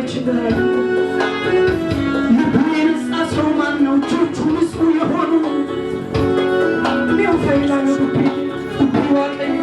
ይችላል ልቤንስ አስሮ ማነው እጆቹ ንጹህ የሆኑ እኔው ፋይላለሁ ልቤ ዋቀኝ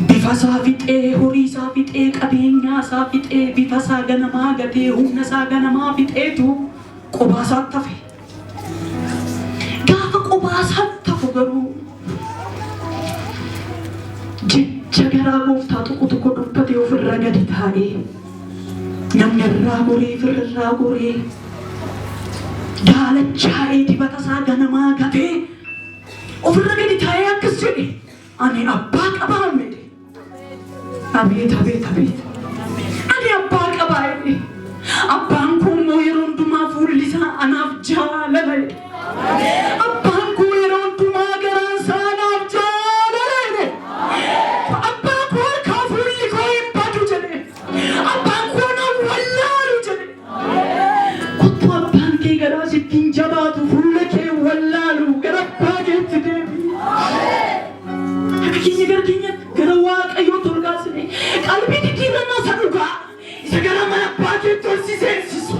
bifasa fixee horii isaa fixee qabeenya isaa fixee bifasa ganamaa gatee humna isaa ganamaa fixeetu qubaasaatti tafe gaafa qubaasaatti tafu garuu jecha garaa gooftaa tokko dubbatee ofirra gadi taa'ee namni irraa goree firrirraa goree daalachaa'ee dibata isaa ganamaa gatee ofirra gadi taa'ee akkas jedhe ani abbaa qabaame abet ani abbaa qabaa'e abbaan kun moo yeroo hundumaa fuulli isaa anaaf jaalala abbaan kun yeroo hundumaa garaan isaa anaaf jaalala abbaan kun harkaa fuulli koo hin badu jedhe abbaan kun wallaalu jedhe diddiirannaa isa dhugaa isa gara mana abbaa keetti ol si seensisu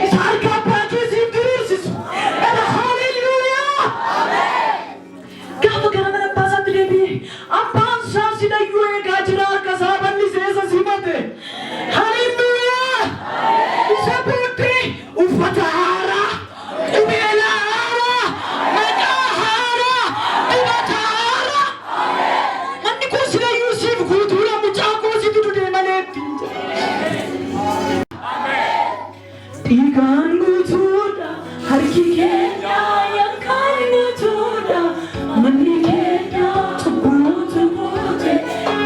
isa harka abbaa kee siif diriirsisu haleluuyaa. Gaafa gara mana abbaa isaatti deebi'e abbaan isaa si dhayyuu eegaa jira harka isaa bal'isee isa simate. Haleluuyaa. Isa booddee uffata haaraa qubeela haaraa maqaa haaraa dibata haaraa manni koo si dhayyuu siif guutuudha mucaa koo si didu deemaleetti. Dhiigaan guutuudha harki keenya yakkaan guutuudha manni keenya cubbuutu moote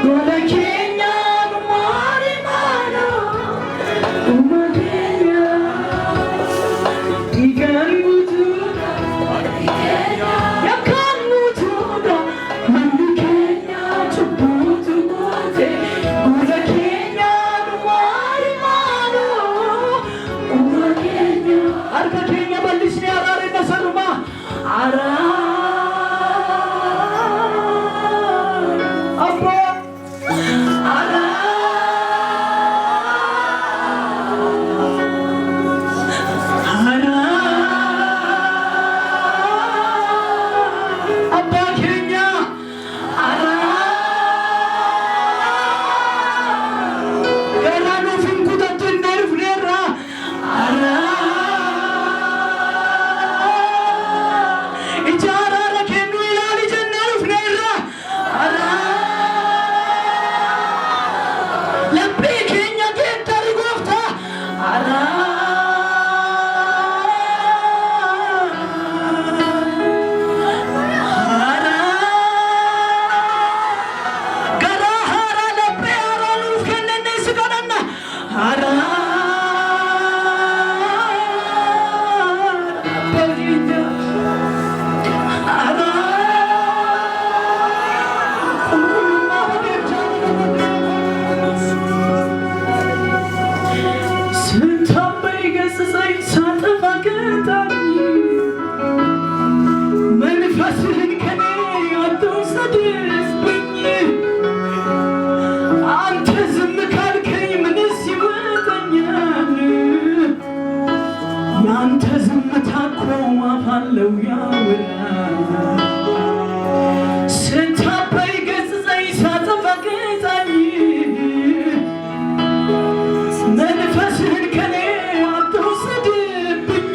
gola keenya maali maala uma keenya. Dhiigaan guutuudha harki keenya yakkaan guutuudha manni keenya cubbuutu moote gola keenya maali maala uma keenya. Harka keenya bal'isnee araarina sanuma Abba Abba keenya garaa nuuf hin kutattu innee dhufneerra ijaaraara kennu ilaali jennee dhufneerra laphee keenya geeddari gooftaa garaa haaraa laphee haaraa nuuf kennenne si kadhanna Abba keenya ስንታበይ ገሥጸኝ ሳጠፋ ቅጣኝ መንፈስህን ከኔ አትውሰድብኝ አንተ ዝም ካልከኝ ምንስ ይወጣኛል ያንተ ዝምታ እኮ አፍ አለው ያወራል ስንታበይ ገሥጸኝ ሳጠፋ ቅጣኝ መንፈስህን ከኔ አትውሰድብኝ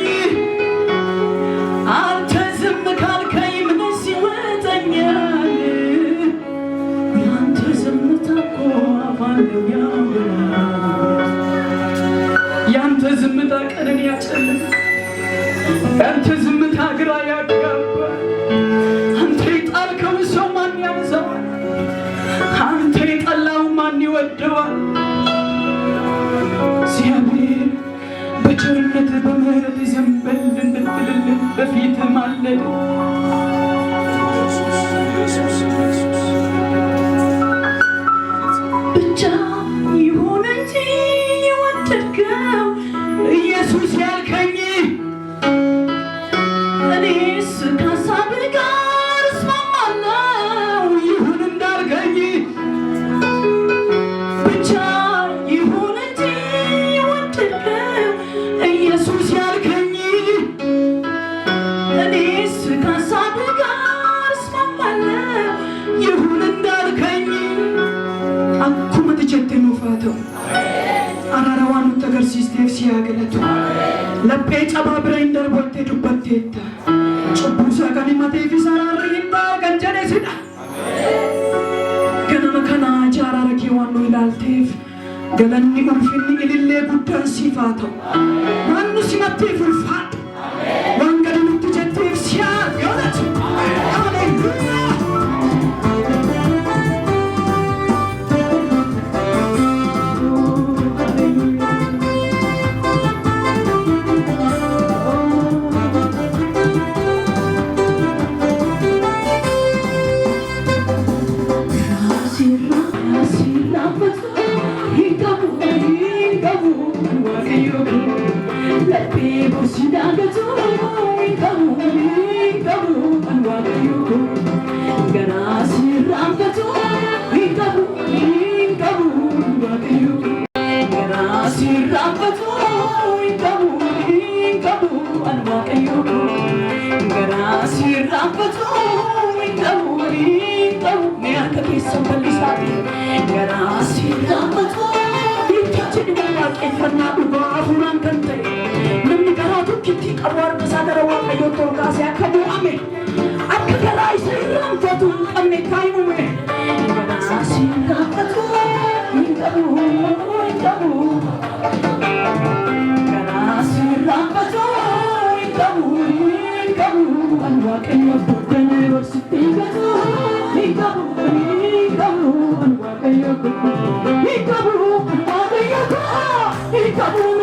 አንተ ዝም ካልከኝ ምንስ ይወጣኛል ያንተ ዝምታ እኮ አፍ አለው ያወራል ያንተ ዝምታ ቀንን ያጨልማል ያንተ ዝምታ ግራ ያጋባል አንተ የጣልከው ሰው ማን ያነሳዋል አንተ የጠላው ማን ይወደዋል እግዚአብሔር በቸርነት በምሕረት ዘንበል እንድትልልን በፊት ማለድ ብቻ ይሁን እንጂ የወደድከው ኢየሱስ ያልከኝ እኔስ ከሀሳብህ ጋር እስማማለሁ ይሁን እንዳልከኝ ብቻ ይሁን እንጂ የወደድከው ኢየሱስ ያልከኝ እኔስ ከሀሳብህ ጋር እስማማለሁ ይሁን እንዳልከኝ akkuma jette nuuf haa ta'u araara waan nutti agarsiisteef si haa galatu laphee cabaa bira hin darbottee dubbatteetta cubbuusaa kan himateef isa araarri hin ta'a kan jedhe sidha ganama kanaa araara kee waan nu ilaalteef galanni ulfinni ilillee guddaan siif haa ta'u waan nu simatteef ulfaadhu waan gadi nutti jetteef si haa galatu haleluuyaa. sirraanfatu hin qabu an waaqayyo garaa sirraanfatu hin qabu ni akka keessan bal'isaati garaa sirraanfatu itti jedhu waaqeffannaa dhugaa hafuuraan kan ta'e namni garaa tokkitti qabu harka isaa gara waaqayyoo tolkaasee akka bu'ame akka garaa isa irraanfatu hin qabne kaayume garaa sirraanfatu hin qabu garaa sirraanfatu hin qabu an waaqayyo dubbanii barsiitti hin qabu an waaqayyo hin qabu an waaqayyo hin qabu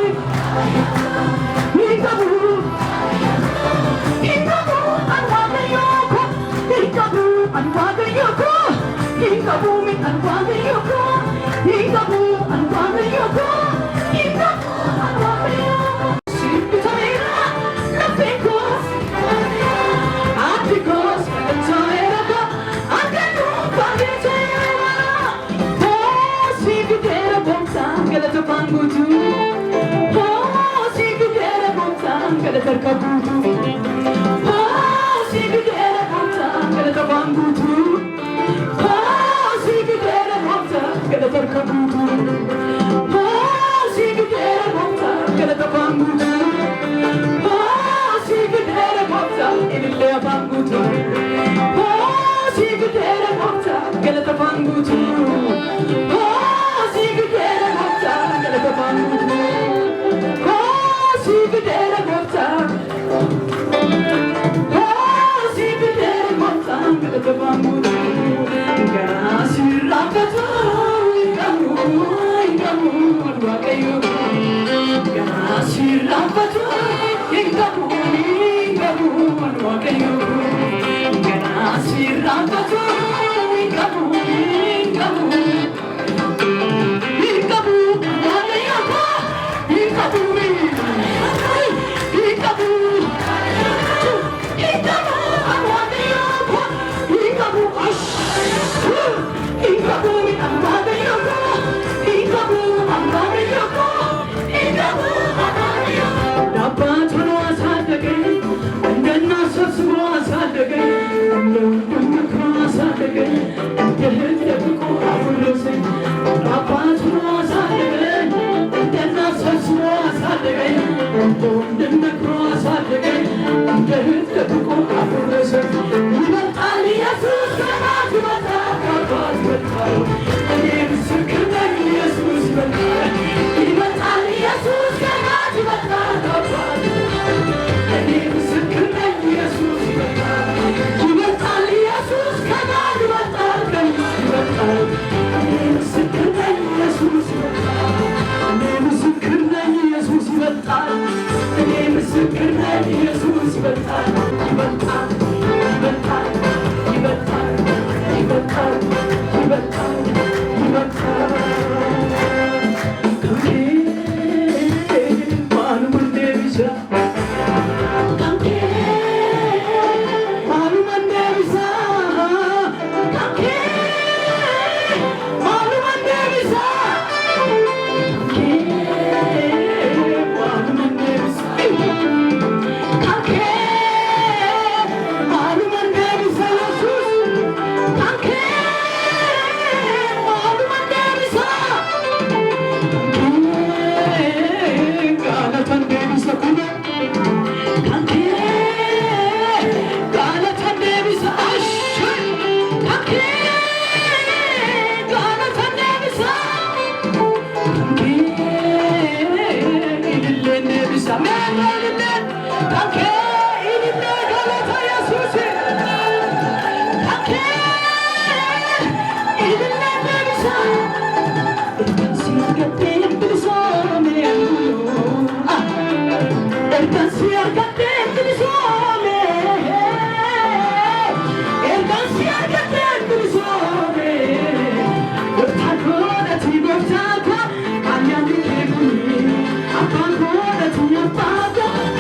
I'm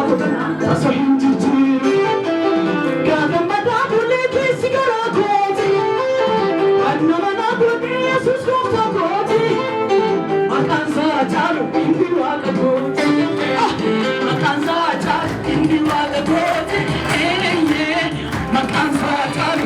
godana asa hinjirjiru gaafa madaa bulee keessi garaa kooti anna mana godhe Yesuus gooftaa kooti maqaan isaa caalu inni waaqa kooti maqaan isaa caalu inni waaqa kooti maqaan isaa caalu